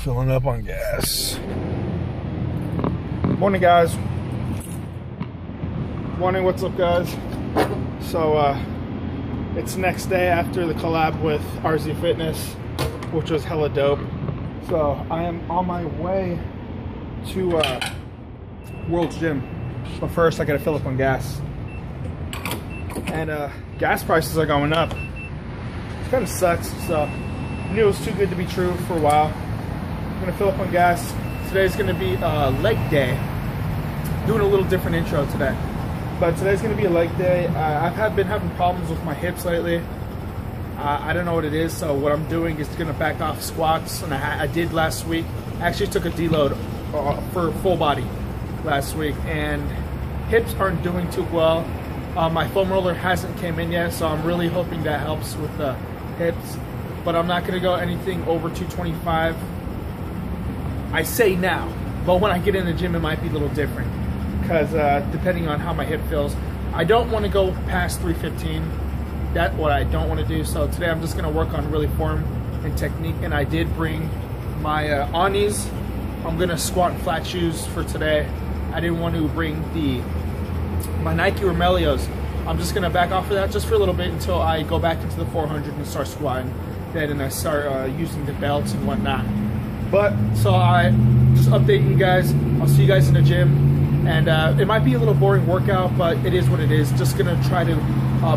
Filling up on gas. Morning, guys. Morning, what's up, guys? So, it's next day after the collab with RZ Fitness, which was hella dope. So, I am on my way to World's Gym. But first, I gotta fill up on gas. And gas prices are going up. It kind of sucks, so I knew it was too good to be true for a while. I'm gonna fill up on gas. Today's gonna be leg day. Doing a little different intro today, but today's gonna be a leg day. I've been having problems with my hips lately. I don't know what it is, so what I'm doing is gonna back off squats, and I did last week. I actually took a deload for full body last week, and hips aren't doing too well. My foam roller hasn't came in yet, so I'm really hoping that helps with the hips, but I'm not gonna go anything over 225. I say now, but when I get in the gym, it might be a little different because depending on how my hip feels, I don't want to go past 315. That's what I don't want to do. So today I'm just going to work on really form and technique. And I did bring my Anis. I'm going to squat in flat shoes for today. I didn't want to bring my Nike Remelios. I'm just going to back off of that just for a little bit until I go back into the 400 and start squatting. Then I start using the belts and whatnot. But, so I just updating you guys. I'll see you guys in the gym. And it might be a little boring workout, but it is what it is. Just gonna try to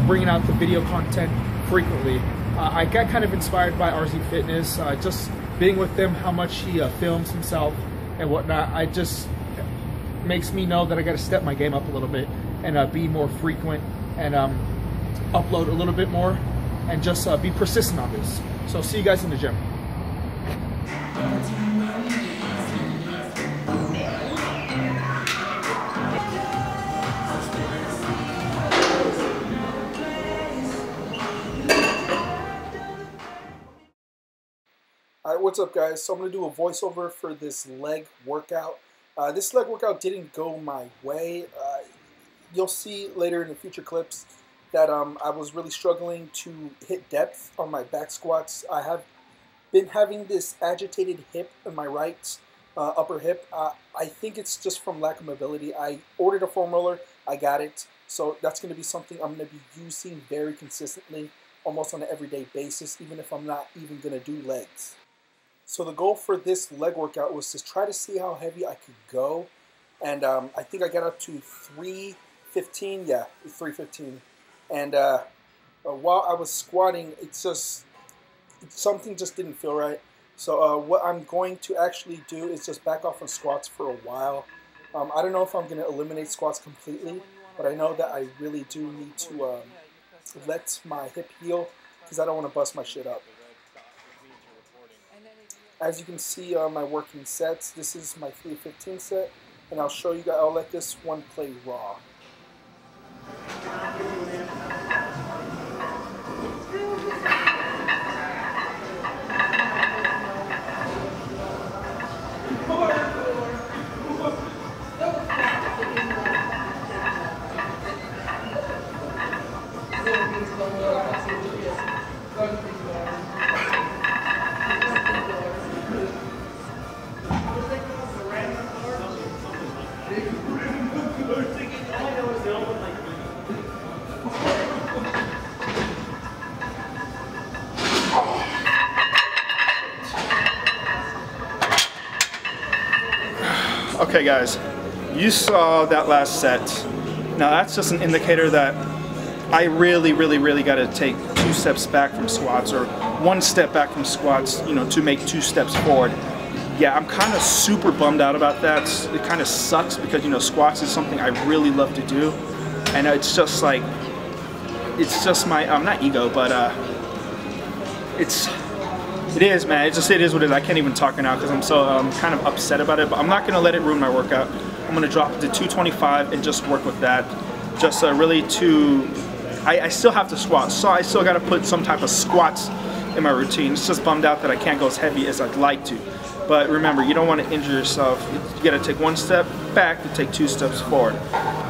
bring out the video content frequently. I got kind of inspired by RZ Fitness. Just being with them, how much he films himself and whatnot. I just makes me know that I gotta step my game up a little bit and be more frequent and upload a little bit more and just be persistent on this. So see you guys in the gym. Alright, what's up, guys? So I'm going to do a voiceover for this leg workout. This leg workout didn't go my way. You'll see later in the future clips that I was really struggling to hit depth on my back squats. I have been having this agitated hip in my right upper hip. I think it's just from lack of mobility. I ordered a foam roller. I got it. So that's going to be something I'm going to be using very consistently, almost on an everyday basis, even if I'm not even going to do legs. So the goal for this leg workout was to try to see how heavy I could go. And I think I got up to 315. Yeah, 315. And while I was squatting, something just didn't feel right. So what I'm going to actually do is just back off on squats for a while. I don't know if I'm going to eliminate squats completely, but I know that I really do need to let my hip heal because I don't want to bust my shit up. As you can see on my working sets, this is my 315 set, and I'll show you guys, I'll let this one play raw. Okay, guys, you saw that last set. Now that's just an indicator that I really got to take 2 steps back from squats, or 1 step back from squats, you know, to make 2 steps forward. Yeah, I'm kind of super bummed out about that. It kind of sucks because, you know, squats is something I really love to do, and it's just like, it's just my not ego, but it is, man. It is what it is. I can't even talk now because I'm so kind of upset about it. But I'm not going to let it ruin my workout. I'm going to drop it to 225 and just work with that. Just really to, I still have to squat, so I still got to put some type of squats in my routine. It's just bummed out that I can't go as heavy as I'd like to. But remember, you don't want to injure yourself. You got to take 1 step back to take 2 steps forward.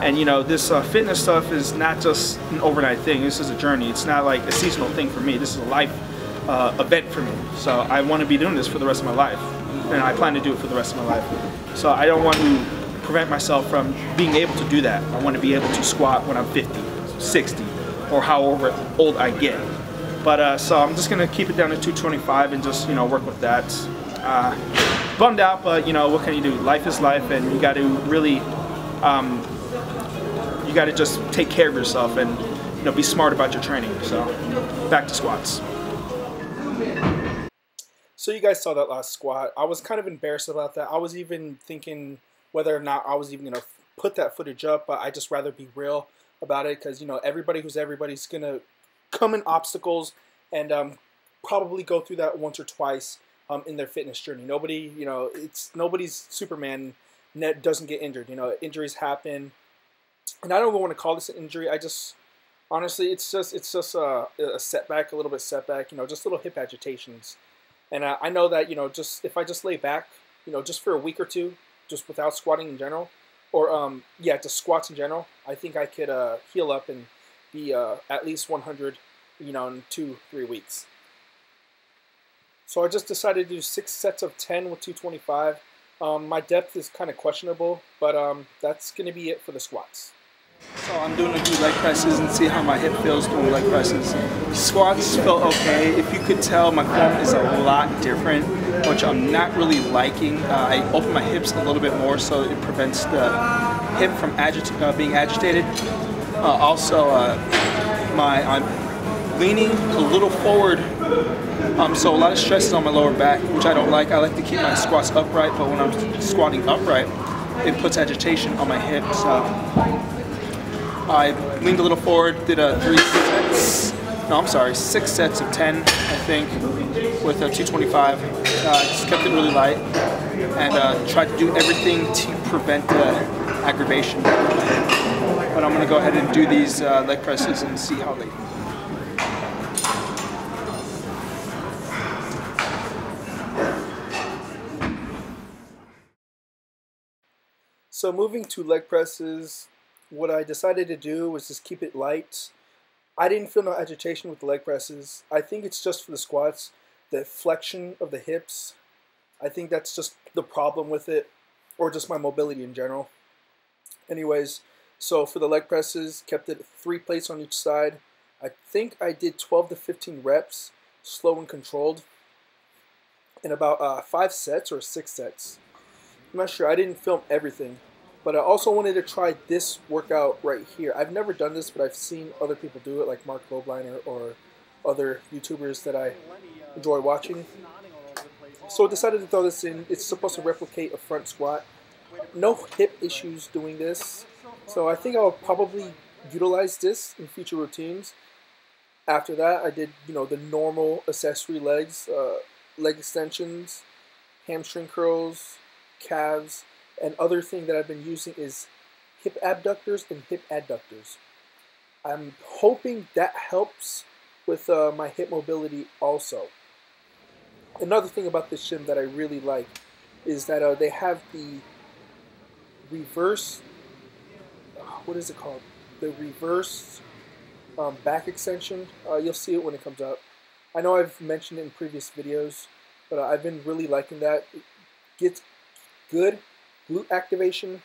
And you know, this fitness stuff is not just an overnight thing. This is a journey. It's not like a seasonal thing for me. This is a life event for me. So I want to be doing this for the rest of my life. and I plan to do it for the rest of my life. So I don't want to prevent myself from being able to do that. I want to be able to squat when I'm 50, 60, or however old I get. But so I'm just gonna keep it down to 225 and just, you know, work with that. Bummed out, but you know, what can you do? Life is life, and you got to really, you got to just take care of yourself and, you know, be smart about your training. So back to squats. So you guys saw that last squat. I was kind of embarrassed about that. I was even thinking whether or not I was even gonna put that footage up, but I just rather be real about it, because, you know, everybody's gonna come in obstacles and probably go through that once or twice in their fitness journey. Nobody, you know, nobody's Superman, doesn't get injured. You know, injuries happen, and I don't even want to call this an injury. I just, honestly, it's just a setback, a little bit setback. You know, just little hip agitations, and I know that, you know, just if I just lay back, you know, just for a week or two, just without squatting in general, or yeah, just squats in general, I think I could heal up and be at least 100, you know, in 2-3 weeks. So I just decided to do 6 sets of 10 with 225. My depth is kind of questionable, but that's going to be it for the squats. So I'm doing a few leg presses and see how my hip feels doing leg presses. Squats felt okay. If you could tell, my form is a lot different, which I'm not really liking. I open my hips a little bit more so it prevents the hip from being agitated. Also, I'm leaning a little forward, so a lot of stress is on my lower back, which I don't like. I like to keep my squats upright, but when I'm squatting upright, it puts agitation on my hips. I leaned a little forward, did a 6 sets of 10, I think, with a 225. Just kept it really light, and tried to do everything to prevent aggravation. But I'm gonna go ahead and do these leg presses and see how they. So moving to leg presses, what I decided to do was just keep it light. I didn't feel no agitation with the leg presses. I think it's just for the squats, the flexion of the hips. I think that's just the problem with it, or just my mobility in general. Anyways, so for the leg presses, kept it 3 plates on each side. I think I did 12 to 15 reps, slow and controlled, in about 5 sets or 6 sets. I'm not sure, I didn't film everything. But I also wanted to try this workout right here. I've never done this, but I've seen other people do it, like Mark Lobliner or other YouTubers that I enjoy watching. So I decided to throw this in. It's supposed to replicate a front squat. No hip issues doing this. So I think I'll probably utilize this in future routines. After that, I did, you know, the normal accessory legs, leg extensions, hamstring curls, calves. And other thing that I've been using is hip abductors and hip adductors. I'm hoping that helps with my hip mobility also. Another thing about this gym that I really like is that they have the reverse, what is it called? The reverse back extension. You'll see it when it comes up. I know I've mentioned it in previous videos, but I've been really liking that. It gets good glute activation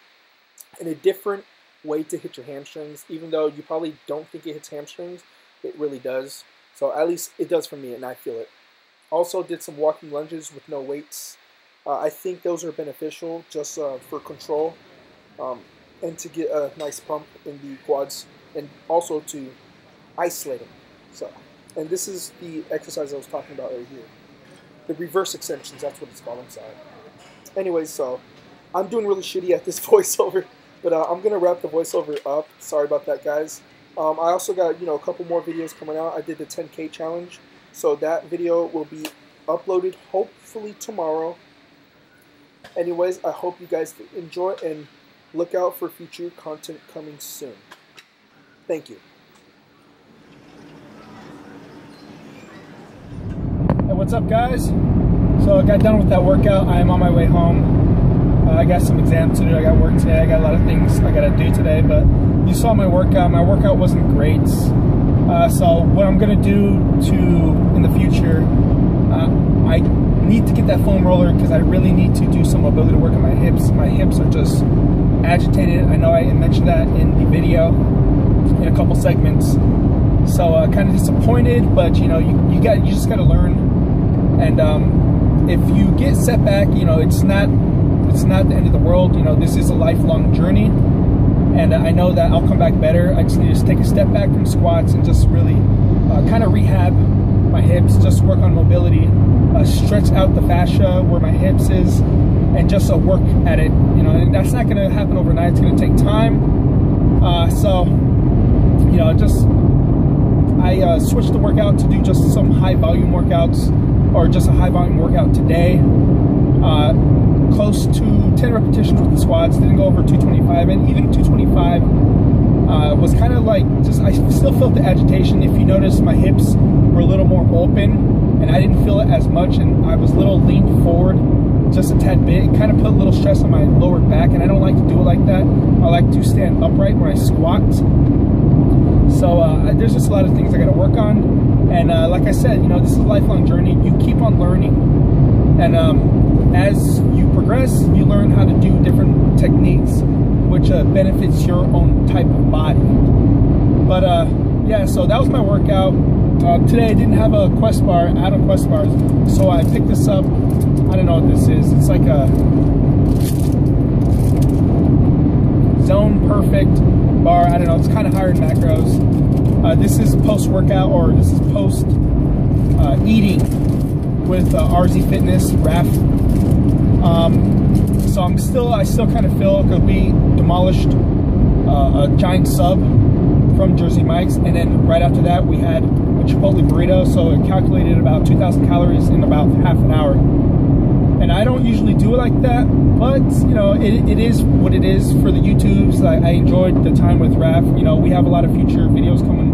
and a different way to hit your hamstrings. Even though you probably don't think it hits hamstrings, it really does. So at least it does for me, and I feel it. Also did some walking lunges with no weights. I think those are beneficial just for control and to get a nice pump in the quads, and also to isolate them. So, and this is the exercise I was talking about right here. The reverse extensions, that's what it's called, I'm sorry. Anyways, so I'm doing really shitty at this voiceover, but I'm going to wrap the voiceover up. Sorry about that, guys. I also got, you know, a couple more videos coming out. I did the 10K challenge, so that video will be uploaded hopefully tomorrow. Anyways, I hope you guys enjoy and look out for future content coming soon. Thank you. Hey, what's up, guys? So I got done with that workout. I am on my way home. I got some exams to do. I got work today. I got a lot of things I got to do today, but you saw my workout. My workout wasn't great. So what I'm going to do in the future I need to get that foam roller because I really need to do some mobility work on my hips. My hips are just agitated. I know I mentioned that in the video in a couple segments. So kind of disappointed, but you know, you just got to learn. And if you get set back, you know, it's not the end of the world. You know, this is a lifelong journey, and I know that I'll come back better. I just need to take a step back from squats and just really kind of rehab my hips, just work on mobility, stretch out the fascia where my hips is, and just work at it. You know, and that's not going to happen overnight. It's going to take time. So, you know, I switched the workout to do just some high volume workouts, or just a high volume workout today. Close to 10 repetitions with the squats, didn't go over 225, and even 225 was kind of like, I still felt the agitation. If you notice, my hips were a little more open, and I didn't feel it as much, and I was a little leaned forward just a tad bit. It kind of put a little stress on my lower back, and I don't like to do it like that. I like to stand upright when I squat. So there's just a lot of things I got to work on, and like I said, you know, this is a lifelong journey. You keep on learning, and as you progress, you learn how to do different techniques, which benefits your own type of body. But yeah, so that was my workout. Today I didn't have a Quest bar, out of Quest bars, so I picked this up. I don't know what this is. It's like a Zone Perfect bar. I don't know, it's kind of higher in macros. This is post-workout, or this is post-eating with RZ Fitness, RAF. So I still kind of feel, because we demolished a giant sub from Jersey Mike's, and then right after that we had a Chipotle burrito, so it calculated about 2,000 calories in about half an hour. And I don't usually do it like that, but you know, it is what it is for the YouTubes. I enjoyed the time with Raph. You know, we have a lot of future videos coming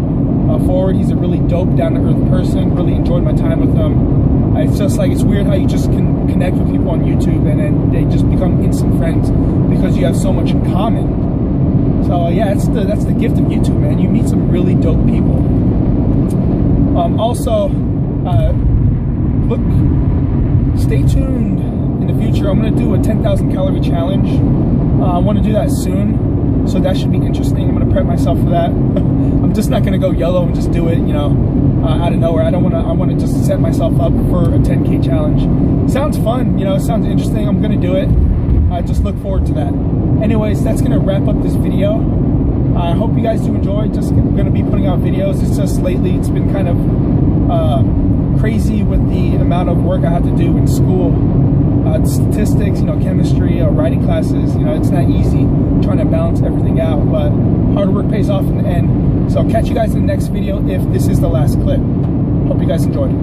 forward. He's a really dope, down-to-earth person. Really enjoyed my time with him. It's just like, it's weird how you just can connect with people on YouTube, and then they just become instant friends because you have so much in common. So yeah, that's the gift of YouTube, man. You meet some really dope people. Also, stay tuned in the future. I'm going to do a 10,000 calorie challenge. I want to do that soon, so that should be interesting. I'm going to prep myself for that. I'm just not going to go YOLO and just do it, you know, out of nowhere. I want to just set myself up for a 10K challenge. Sounds fun, you know, it sounds interesting. I'm going to do it. I just look forward to that. Anyways, that's going to wrap up this video. I hope you guys do enjoy. Just going to be putting out videos. It's just lately, it's been kind of crazy with the amount of work I have to do in school. Statistics, you know, chemistry, writing classes. You know, it's not easy trying to balance everything out, but hard work pays off in the end. So I'll catch you guys in the next video if this is the last clip. Hope you guys enjoyed.